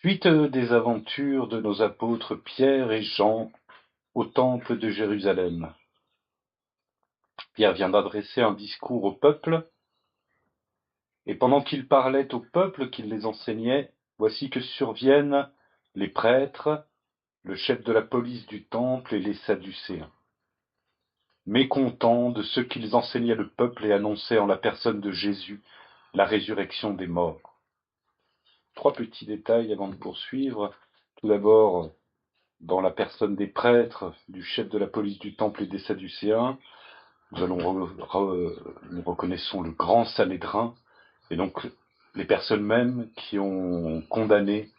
Suite des aventures de nos apôtres Pierre et Jean au temple de Jérusalem. Pierre vient d'adresser un discours au peuple, et pendant qu'il parlait au peuple, qu'il les enseignait, voici que surviennent les prêtres, le chef de la police du temple et les Sadducéens, mécontents de ce qu'ils enseignaient le peuple et annonçaient en la personne de Jésus la résurrection des morts. Trois petits détails avant de poursuivre. Tout d'abord, dans la personne des prêtres, du chef de la police du temple et des Sadducéens, nous reconnaissons le grand Sanhédrin, et donc les personnes mêmes qui ont condamné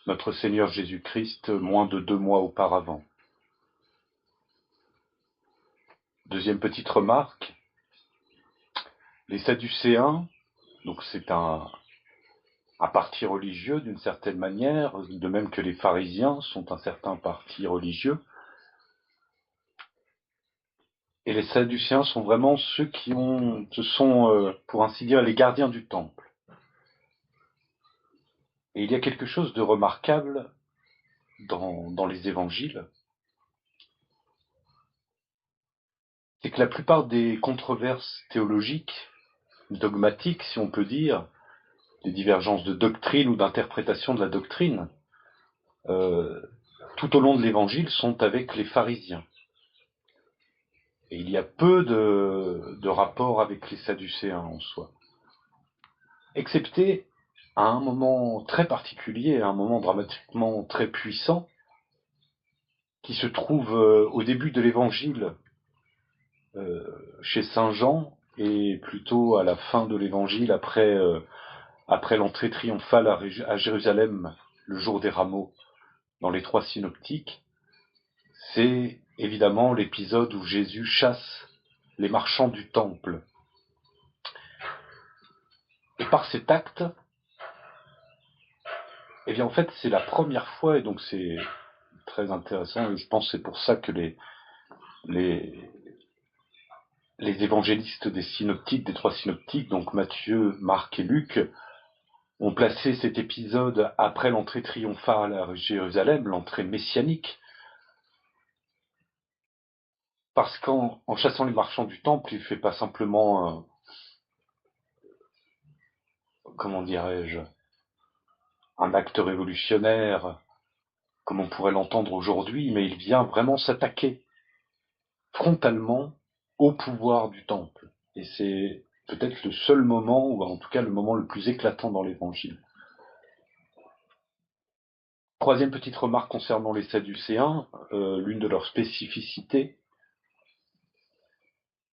notre Seigneur Jésus-Christ moins de 2 mois auparavant. Deuxième petite remarque, les Sadducéens, donc c'est un parti religieux d'une certaine manière, de même que les pharisiens sont un certain parti religieux. Et les Sadducéens sont vraiment ceux ce sont, pour ainsi dire, les gardiens du temple. Et il y a quelque chose de remarquable dans les évangiles, c'est que la plupart des controverses théologiques, dogmatiques, si on peut dire, des divergences de doctrine ou d'interprétation de la doctrine, tout au long de l'évangile sont avec les pharisiens. Et il y a peu de rapports avec les Sadducéens en soi. Excepté à un moment très particulier, à un moment dramatiquement très puissant, qui se trouve au début de l'évangile chez Saint Jean, et plutôt à la fin de l'évangile, après l'entrée triomphale à Jérusalem, le jour des rameaux, dans les 3 synoptiques, c'est évidemment l'épisode où Jésus chasse les marchands du temple. Et par cet acte, eh bien en fait c'est la première fois, et donc c'est très intéressant, et je pense que c'est pour ça que les évangélistes des synoptiques, des 3 synoptiques, donc Matthieu, Marc et Luc, ont placé cet épisode après l'entrée triomphale à Jérusalem, l'entrée messianique, parce qu'en chassant les marchands du temple, il ne fait pas simplement, comment dirais-je, un acte révolutionnaire, comme on pourrait l'entendre aujourd'hui, mais il vient vraiment s'attaquer frontalement au pouvoir du temple. Et c'est peut-être le seul moment, ou en tout cas le moment le plus éclatant dans l'Évangile. Troisième petite remarque concernant les Sadducéens, l'une de leurs spécificités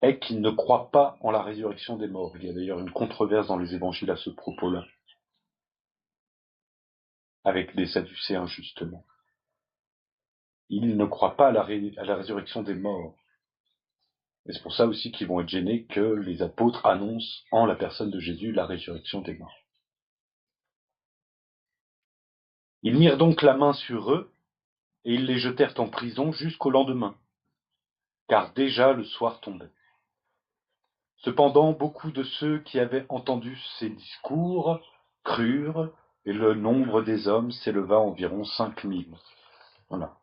est qu'ils ne croient pas en la résurrection des morts. Il y a d'ailleurs une controverse dans les évangiles à ce propos-là, avec les Sadducéens justement. Ils ne croient pas à la résurrection des morts. Et c'est pour ça aussi qu'ils vont être gênés que les apôtres annoncent en la personne de Jésus la résurrection des morts. Ils mirent donc la main sur eux, et ils les jetèrent en prison jusqu'au lendemain, car déjà le soir tombait. Cependant, beaucoup de ceux qui avaient entendu ces discours crurent, et le nombre des hommes s'éleva à environ 5000. Voilà.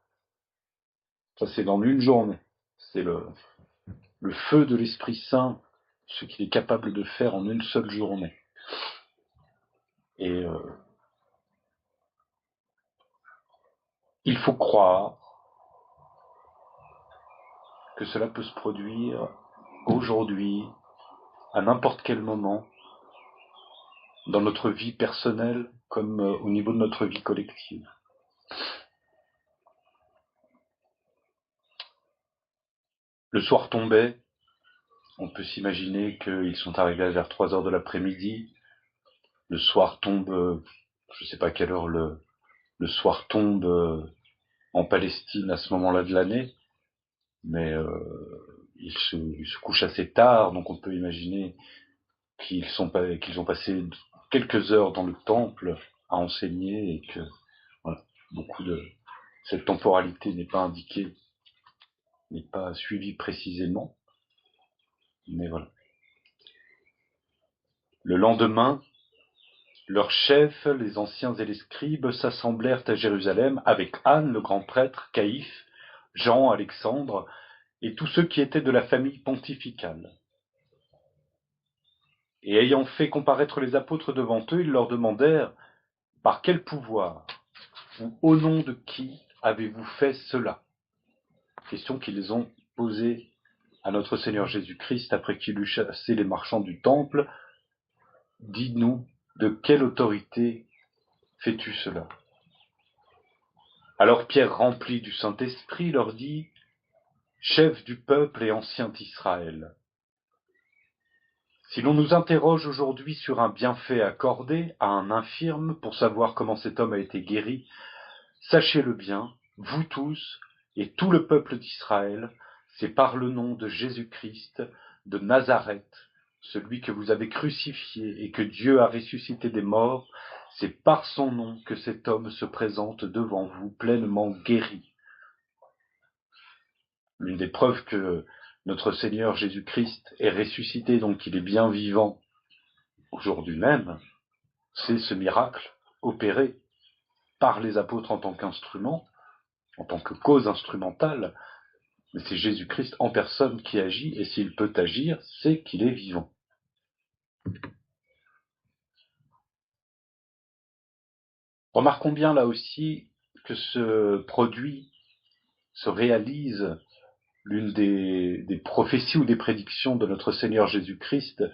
Ça, c'est dans une journée. C'est le feu de l'Esprit Saint, ce qu'il est capable de faire en une seule journée. Et il faut croire que cela peut se produire aujourd'hui, à n'importe quel moment, dans notre vie personnelle comme au niveau de notre vie collective. Le soir tombait, on peut s'imaginer qu'ils sont arrivés vers 3 heures de l'après-midi. Le soir tombe, je ne sais pas à quelle heure le soir tombe en Palestine à ce moment-là de l'année, mais ils se couchent assez tard, donc on peut imaginer qu'ils ont passé quelques heures dans le temple à enseigner, et que beaucoup de cette temporalité n'est pas indiquée, n'est pas suivie précisément, mais voilà. Le lendemain, leurs chefs, les anciens et les scribes, s'assemblèrent à Jérusalem avec Anne, le grand prêtre, Caïphe, Jean, Alexandre, et tous ceux qui étaient de la famille pontificale. Et ayant fait comparaître les apôtres devant eux, ils leur demandèrent « Par quel pouvoir ou au nom de qui avez-vous fait cela ?» Question qu'ils ont posée à notre Seigneur Jésus-Christ après qu'il eut chassé les marchands du temple. « Dis-nous, de quelle autorité fais-tu cela ?» Alors Pierre, rempli du Saint-Esprit, leur dit « Chef du peuple et ancien d'Israël, si l'on nous interroge aujourd'hui sur un bienfait accordé à un infirme pour savoir comment cet homme a été guéri, sachez-le bien, vous tous et tout le peuple d'Israël, c'est par le nom de Jésus-Christ de Nazareth, celui que vous avez crucifié et que Dieu a ressuscité des morts, c'est par son nom que cet homme se présente devant vous pleinement guéri. » L'une des preuves que notre Seigneur Jésus-Christ est ressuscité, donc qu'il est bien vivant aujourd'hui même, c'est ce miracle opéré par les apôtres en tant qu'instrument, en tant que cause instrumentale, mais c'est Jésus-Christ en personne qui agit, et s'il peut agir, c'est qu'il est vivant. Remarquons bien là aussi que se réalise l'une des prophéties ou des prédictions de notre Seigneur Jésus-Christ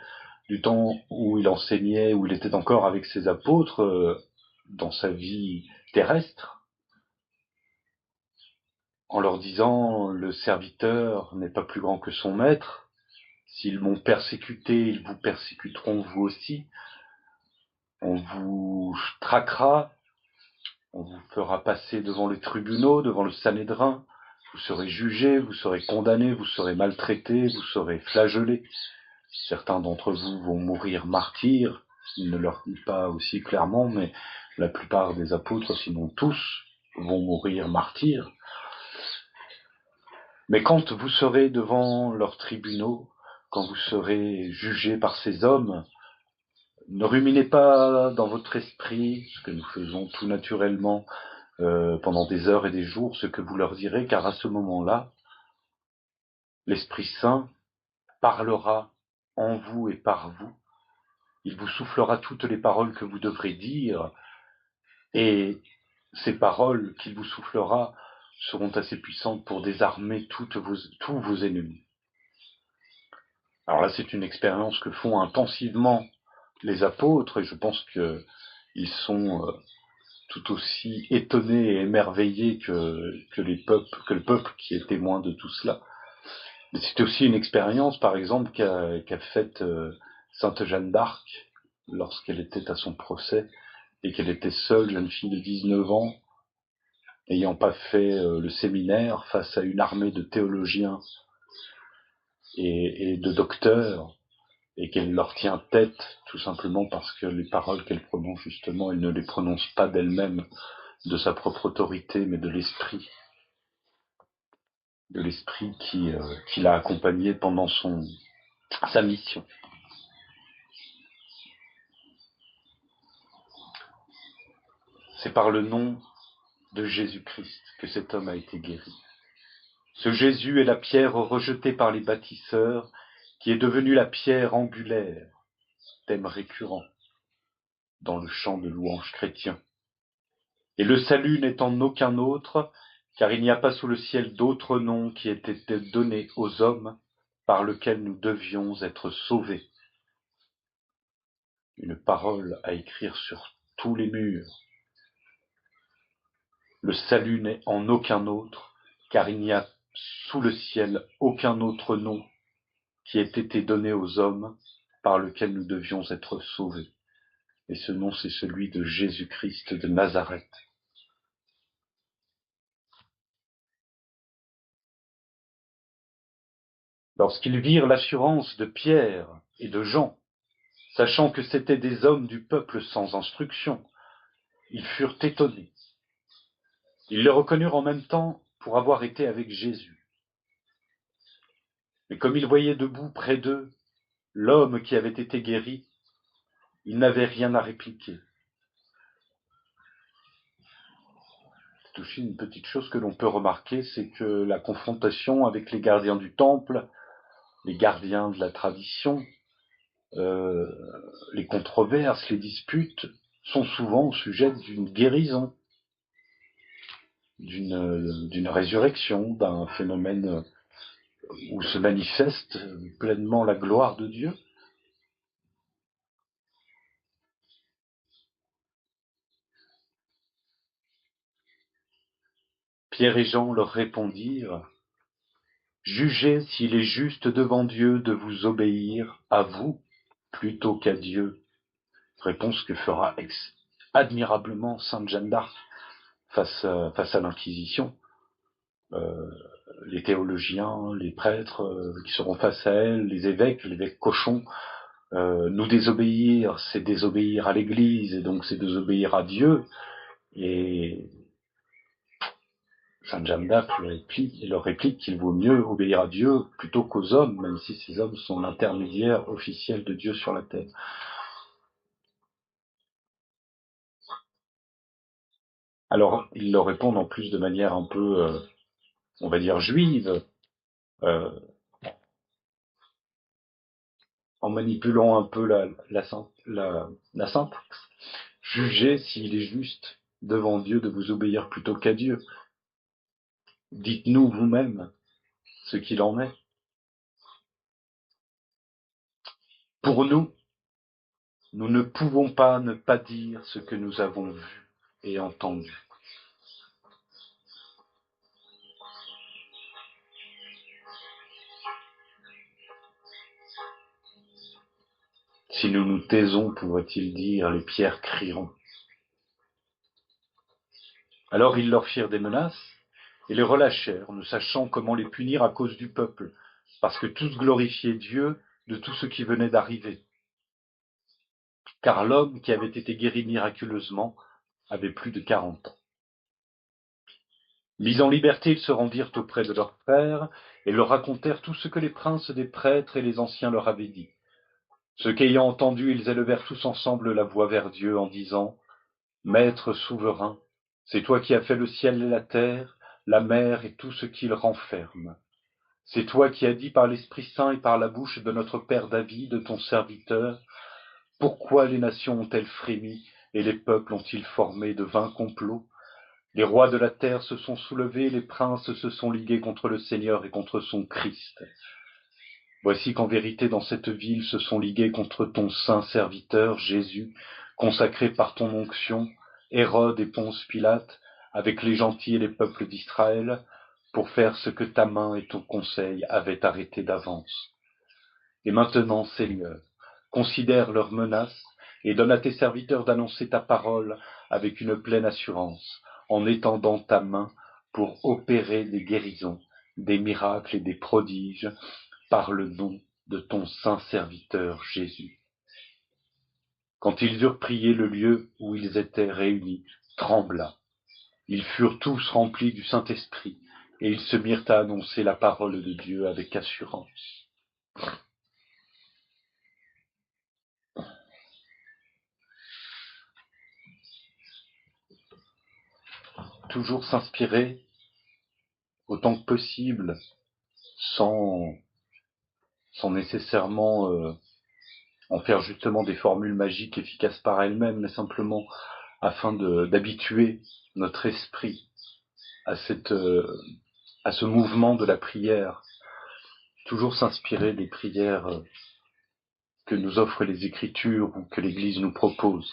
du temps où il enseignait, où il était encore avec ses apôtres dans sa vie terrestre, en leur disant « Le serviteur n'est pas plus grand que son maître, s'ils m'ont persécuté, ils vous persécuteront vous aussi, on vous traquera, on vous fera passer devant les tribunaux, devant le Sanhédrin, vous serez jugés, vous serez condamnés, vous serez maltraités, vous serez flagellés. Certains d'entre vous vont mourir martyrs. » Il ne leur dit pas aussi clairement, mais la plupart des apôtres, sinon tous, vont mourir martyrs. Mais quand vous serez devant leurs tribunaux, quand vous serez jugés par ces hommes, ne ruminez pas dans votre esprit, ce que nous faisons tout naturellement pendant des heures et des jours, ce que vous leur direz, car à ce moment-là, l'Esprit Saint parlera en vous et par vous. Il vous soufflera toutes les paroles que vous devrez dire, et ces paroles qu'il vous soufflera seront assez puissantes pour désarmer tous vos ennemis. Alors là, c'est une expérience que font intensivement les apôtres, et je pense qu'ils sont tout aussi étonnés et émerveillés que le peuple qui est témoin de tout cela. Mais c'est aussi une expérience, par exemple, qu'a faite Sainte Jeanne d'Arc lorsqu'elle était à son procès et qu'elle était seule, jeune fille de 19 ans, n'ayant pas fait le séminaire, face à une armée de théologiens et de docteurs, et qu'elle leur tient tête, tout simplement parce que les paroles qu'elle prononce, justement, elle ne les prononce pas d'elle-même, de sa propre autorité, mais de l'esprit qui l'a accompagnée pendant sa mission. C'est par le nom de Jésus-Christ que cet homme a été guéri. Ce Jésus est la pierre rejetée par les bâtisseurs, qui est devenue la pierre angulaire, thème récurrent dans le chant de louange chrétien. Et le salut n'est en aucun autre, car il n'y a pas sous le ciel d'autre nom qui ait été donné aux hommes par lequel nous devions être sauvés. Une parole à écrire sur tous les murs. Le salut n'est en aucun autre, car il n'y a sous le ciel aucun autre nom qui ait été donné aux hommes par lequel nous devions être sauvés. Et ce nom, c'est celui de Jésus-Christ de Nazareth. Lorsqu'ils virent l'assurance de Pierre et de Jean, sachant que c'étaient des hommes du peuple sans instruction, ils furent étonnés. Ils le reconnurent en même temps pour avoir été avec Jésus. Mais comme ils voyaient debout près d'eux l'homme qui avait été guéri, ils n'avaient rien à répliquer. C'est aussi une petite chose que l'on peut remarquer, c'est que la confrontation avec les gardiens du temple, les gardiens de la tradition, les controverses, les disputes, sont souvent au sujet d'une guérison, d'une résurrection, d'un phénomène où se manifeste pleinement la gloire de Dieu. Pierre et Jean leur répondirent, « Jugez s'il est juste devant Dieu de vous obéir à vous plutôt qu'à Dieu. » Réponse que fera admirablement sainte Jeanne d'Arc face à l'Inquisition. Les théologiens, les prêtres qui seront face à elle, les évêques cochons, nous désobéir, c'est désobéir à l'Église, et donc c'est désobéir à Dieu. Et sainte Jeanne d'Arc leur réplique qu'il vaut mieux obéir à Dieu plutôt qu'aux hommes, même si ces hommes sont l'intermédiaire officiel de Dieu sur la terre. Alors, ils leur répondent en plus de manière un peu, on va dire, juive, en manipulant un peu la syntaxe. Jugez s'il est juste devant Dieu de vous obéir plutôt qu'à Dieu. Dites-nous vous-même ce qu'il en est. Pour nous, nous ne pouvons pas ne pas dire ce que nous avons vu et entendu. Si nous nous taisons, pourrait-il dire, les pierres crieront. Alors ils leur firent des menaces et les relâchèrent, ne sachant comment les punir à cause du peuple, parce que tous glorifiaient Dieu de tout ce qui venait d'arriver. Car l'homme qui avait été guéri miraculeusement avait plus de 40 ans. Mis en liberté, ils se rendirent auprès de leurs frères et leur racontèrent tout ce que les princes des prêtres et les anciens leur avaient dit. Ce qu'ayant entendu, ils élevèrent tous ensemble la voix vers Dieu en disant, « Maître souverain, c'est toi qui as fait le ciel et la terre, la mer et tout ce qu'ils renferment. C'est toi qui as dit par l'Esprit Saint et par la bouche de notre Père David, ton serviteur, pourquoi les nations ont-elles frémi et les peuples ont-ils formé de vains complots? Les rois de la terre se sont soulevés, les princes se sont ligués contre le Seigneur et contre son Christ. Voici qu'en vérité dans cette ville se sont ligués contre ton saint serviteur, Jésus, consacré par ton onction, Hérode et Ponce Pilate, avec les gentils et les peuples d'Israël, pour faire ce que ta main et ton conseil avaient arrêté d'avance. Et maintenant, Seigneur, considère leurs menaces et donne à tes serviteurs d'annoncer ta parole avec une pleine assurance, en étendant ta main pour opérer des guérisons, des miracles et des prodiges, par le nom de ton saint serviteur Jésus. Quand ils eurent prié, le lieu où ils étaient réunis trembla. Ils furent tous remplis du Saint-Esprit, et ils se mirent à annoncer la parole de Dieu avec assurance. Toujours s'inspirer autant que possible, sans nécessairement en faire justement des formules magiques efficaces par elles-mêmes, mais simplement afin d'habituer notre esprit à ce mouvement de la prière, toujours s'inspirer des prières que nous offrent les Écritures ou que l'Église nous propose.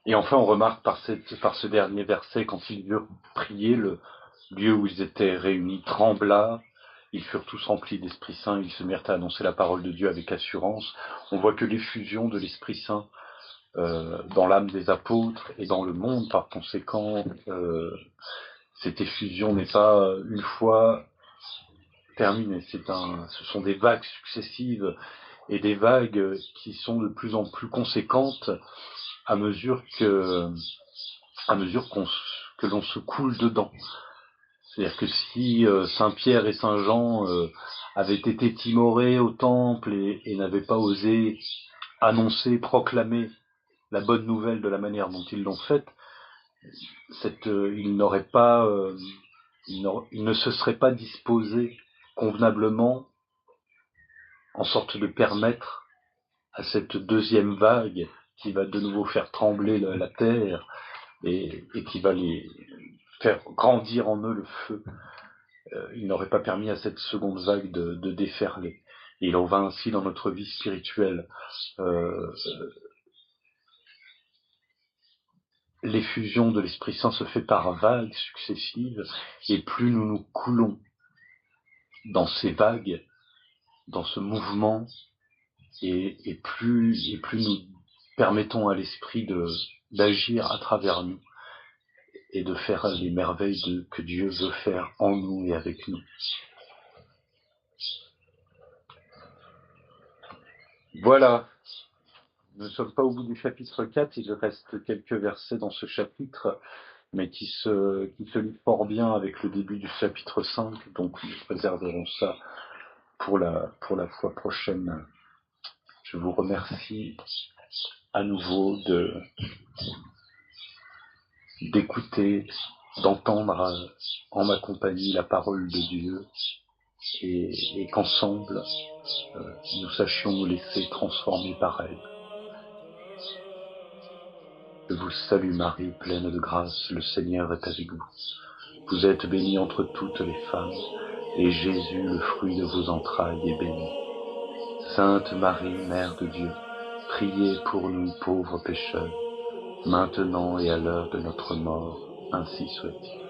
Et enfin, on remarque par ce dernier verset, quand ils eurent prié, le lieu où ils étaient réunis trembla, ils furent tous remplis d'Esprit Saint, ils se mirent à annoncer la parole de Dieu avec assurance. On voit que l'effusion de l'Esprit Saint dans l'âme des apôtres et dans le monde, par conséquent, cette effusion n'est pas une fois terminée, ce sont des vagues successives et des vagues qui sont de plus en plus conséquentes à mesure que à mesure que l'on se coule dedans. C'est-à-dire que si Saint Pierre et Saint Jean avaient été timorés au temple et n'avaient pas osé annoncer, proclamer la bonne nouvelle de la manière dont ils l'ont faite, ils n'auraient pas, ils ne se seraient pas disposés convenablement en sorte de permettre à cette deuxième vague qui va de nouveau faire trembler la terre et qui va les faire grandir en eux le feu. Il n'aurait pas permis à cette seconde vague de déferler. Et il en va ainsi dans notre vie spirituelle. L'effusion de l'Esprit Saint se fait par vagues successives, et plus nous nous coulons dans ces vagues, dans ce mouvement, et plus nous permettons à l'Esprit d'agir à travers nous et de faire les merveilles que Dieu veut faire en nous et avec nous. Voilà, nous ne sommes pas au bout du chapitre 4, il reste quelques versets dans ce chapitre, mais qui se lient fort bien avec le début du chapitre 5, donc nous préserverons ça pour la fois prochaine. Je vous remercie à nouveau d'écouter, d'entendre en ma compagnie la parole de Dieu et qu'ensemble nous sachions nous laisser transformer par elle. Je vous salue Marie, pleine de grâce, le Seigneur est avec vous. Vous êtes bénie entre toutes les femmes, et Jésus, le fruit de vos entrailles, est béni. Sainte Marie, Mère de Dieu, priez pour nous pauvres pécheurs, maintenant et à l'heure de notre mort, ainsi soit-il.